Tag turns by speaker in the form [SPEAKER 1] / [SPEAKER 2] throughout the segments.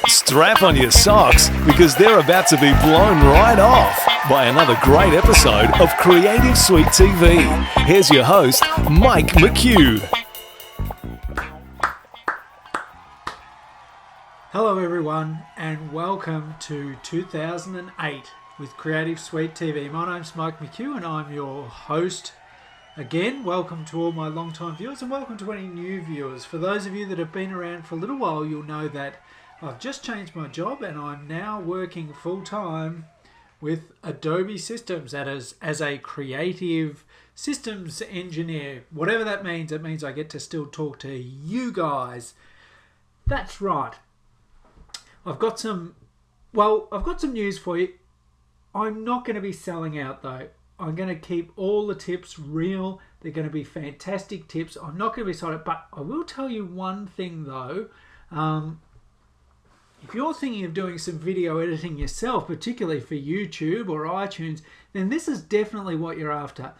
[SPEAKER 1] Strap on your socks because they're about to be blown right off by another great episode of Creative Suite TV. Here's your host, Mike McHugh.
[SPEAKER 2] Hello everyone and welcome to 2008 with Creative Suite TV. My name's Mike McHugh and I'm your host. Again, welcome to all my long-time viewers and welcome to any new viewers. For those of you that have been around for a little while, you'll know that I've just changed my job and I'm now working full-time with Adobe Systems as a creative systems engineer. Whatever that means, it means I get to still talk to you guys. That's right. I've got some news for you. I'm not going to be selling out though. I'm going to keep all the tips real. They're going to be fantastic tips. I'm not going to be sold out, but I will tell you one thing though. If you're thinking of doing some video editing yourself, particularly for YouTube or iTunes, then this is definitely what you're after.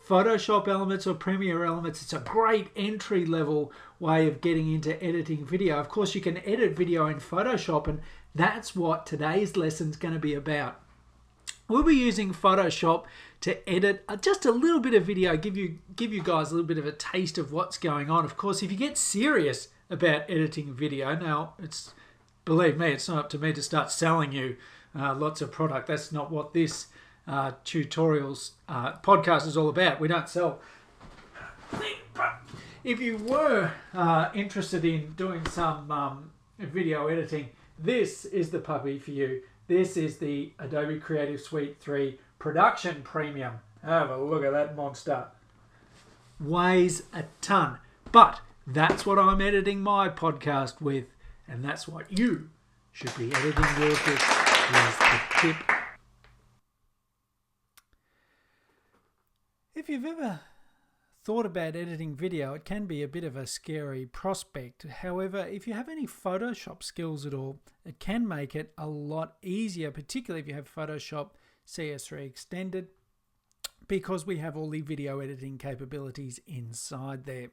[SPEAKER 2] Photoshop Elements or Premiere Elements, it's a great entry-level way of getting into editing video. Of course, you can edit video in Photoshop, and that's what today's lesson is going to be about. We'll be using Photoshop to edit just a little bit of video, give you guys a little bit of a taste of what's going on. Of course, if you get serious about editing video, now believe me, it's not up to me to start selling you lots of product. That's not what this tutorials podcast is all about. We don't sell. But if you were interested in doing some video editing, this is the puppy for you. This is the Adobe Creative Suite 3 Production Premium. Have a look at that monster. Weighs a ton. But that's what I'm editing my podcast with. And that's what you should be editing yours with. Here's the tip. If you've ever thought about editing video, it can be a bit of a scary prospect. However, if you have any Photoshop skills at all, it can make it a lot easier, particularly if you have Photoshop CS3 extended, because we have all the video editing capabilities inside there.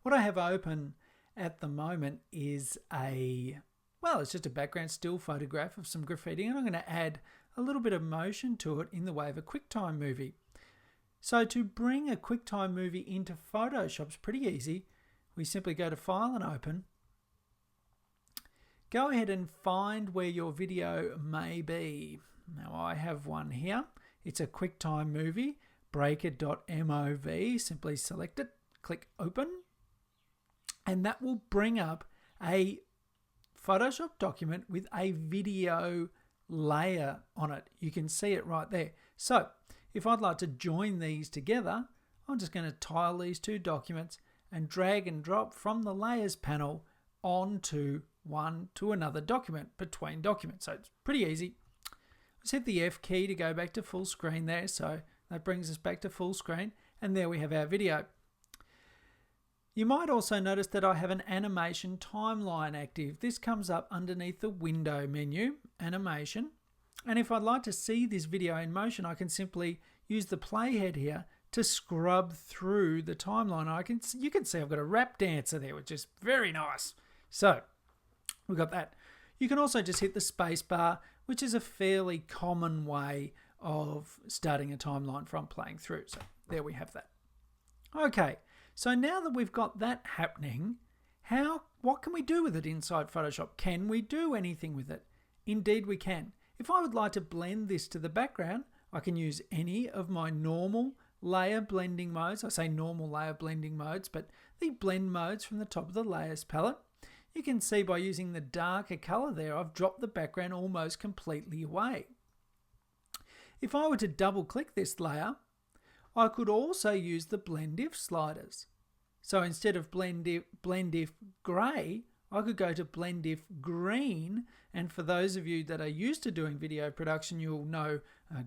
[SPEAKER 2] What I have open at the moment is it's just a background still photograph of some graffiti, and I'm going to add a little bit of motion to it in the way of a QuickTime movie. So to bring a QuickTime movie into Photoshop is pretty easy. We simply go to File and Open. Go ahead and find where your video may be. Now I have one here. It's a QuickTime movie, breaker.mov. Simply select it, click Open, and that will bring up a Photoshop document with a video layer on it. You can see it right there. So if I'd like to join these together, I'm just going to tile these two documents and drag and drop from the Layers panel onto one to another document between documents. So it's pretty easy. Let's hit the F key to go back to full screen there. So that brings us back to full screen, and there we have our video. You might also notice that I have an animation timeline active. This comes up underneath the window menu, animation. And if I'd like to see this video in motion, I can simply use the playhead here to scrub through the timeline. You can see I've got a rap dancer there, which is very nice. So we've got that. You can also just hit the space bar, which is a fairly common way of starting a timeline from playing through. So there we have that. Okay, so now that we've got that happening, what can we do with it inside Photoshop? Can we do anything with it? Indeed we can. If I would like to blend this to the background, I can use any of my normal layer blending modes. I say normal layer blending modes, but the blend modes from the top of the layers palette. You can see by using the darker color there, I've dropped the background almost completely away. If I were to double click this layer, I could also use the blend if sliders. So instead of blend if gray, I could go to blend if green, and for those of you that are used to doing video production, you'll know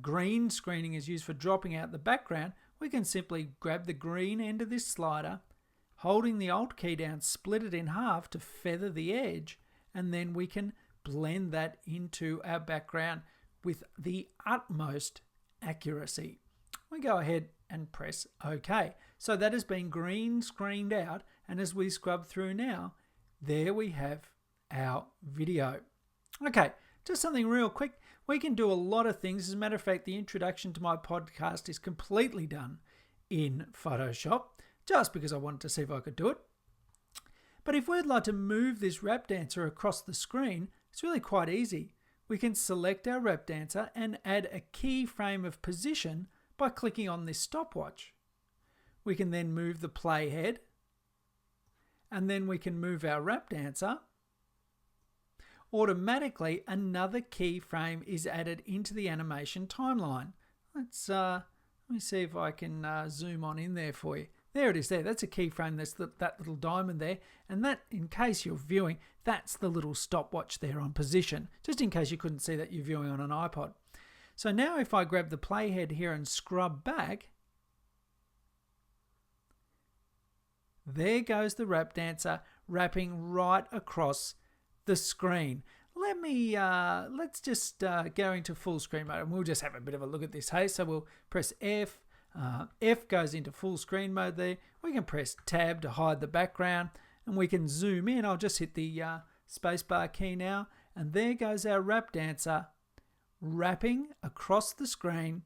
[SPEAKER 2] green screening is used for dropping out the background. We can simply grab the green end of this slider, holding the Alt key down, split it in half to feather the edge, and then we can blend that into our background with the utmost accuracy. We go ahead and press OK. So that has been green screened out, and as we scrub through now, there we have our video. Okay, just something real quick. We can do a lot of things. As a matter of fact, the introduction to my podcast is completely done in Photoshop, just because I wanted to see if I could do it. But if we'd like to move this wrap dancer across the screen, it's really quite easy. We can select our wrap dancer and add a keyframe of position by clicking on this stopwatch. We can then move the playhead, and then we can move our wrap dancer. Automatically, another keyframe is added into the animation timeline. Let me see if I can zoom on in there for you. There it is there. That's a keyframe. That's that little diamond there. And that, in case you're viewing, that's the little stopwatch there on position. Just in case you couldn't see that you're viewing on an iPod. So now if I grab the playhead here and scrub back, there goes the wrap dancer wrapping right across the screen. Let's just go into full screen mode and we'll just have a bit of a look at this. Hey, so we'll press F. F goes into full screen mode there. We can press Tab to hide the background and we can zoom in. I'll just hit the spacebar key now, and there goes our wrap dancer wrapping across the screen.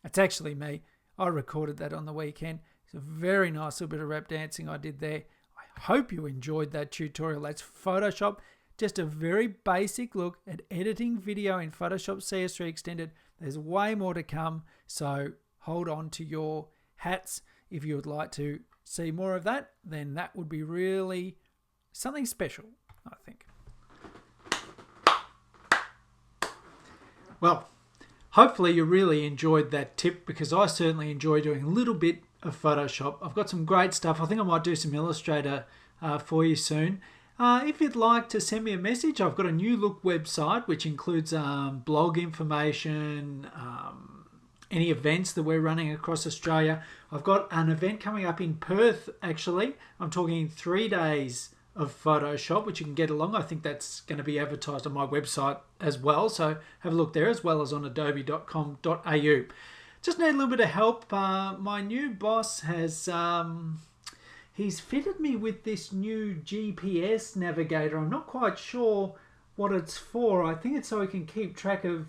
[SPEAKER 2] It's actually me. I recorded that on the weekend. It's a very nice little bit of wrap dancing I did there. I hope you enjoyed that tutorial. That's Photoshop. Just a very basic look at editing video in Photoshop CS3 Extended. There's way more to come, so hold on to your hats. If you would like to see more of that, then that would be really something special, I think. Well, hopefully you really enjoyed that tip, because I certainly enjoy doing a little bit of Photoshop. I've got some great stuff. I think I might do some Illustrator for you soon. If you'd like to send me a message, I've got a New Look website which includes blog information, any events that we're running across Australia. I've got an event coming up in Perth, actually. I'm talking 3 days of Photoshop, which you can get along. I think that's going to be advertised on my website as well, so have a look there, as well as on adobe.com.au. Just need a little bit of help. My new boss has... he's fitted me with this new GPS navigator. I'm not quite sure what it's for. I think it's so I can keep track of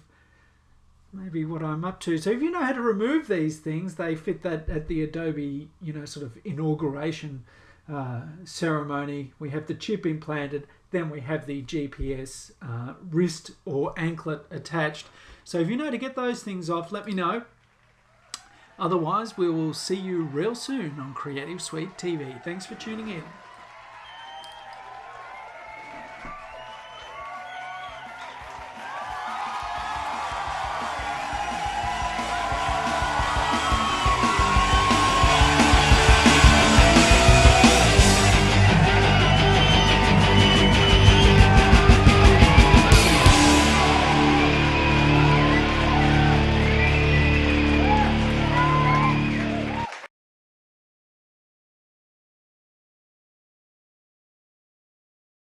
[SPEAKER 2] maybe what I'm up to. So if you know how to remove these things, they fit that at the Adobe, sort of inauguration ceremony. We have the chip implanted, then we have the GPS wrist or anklet attached. So if you know to get those things off, let me know. Otherwise, we will see you real soon on Creative Suite TV. Thanks for tuning in.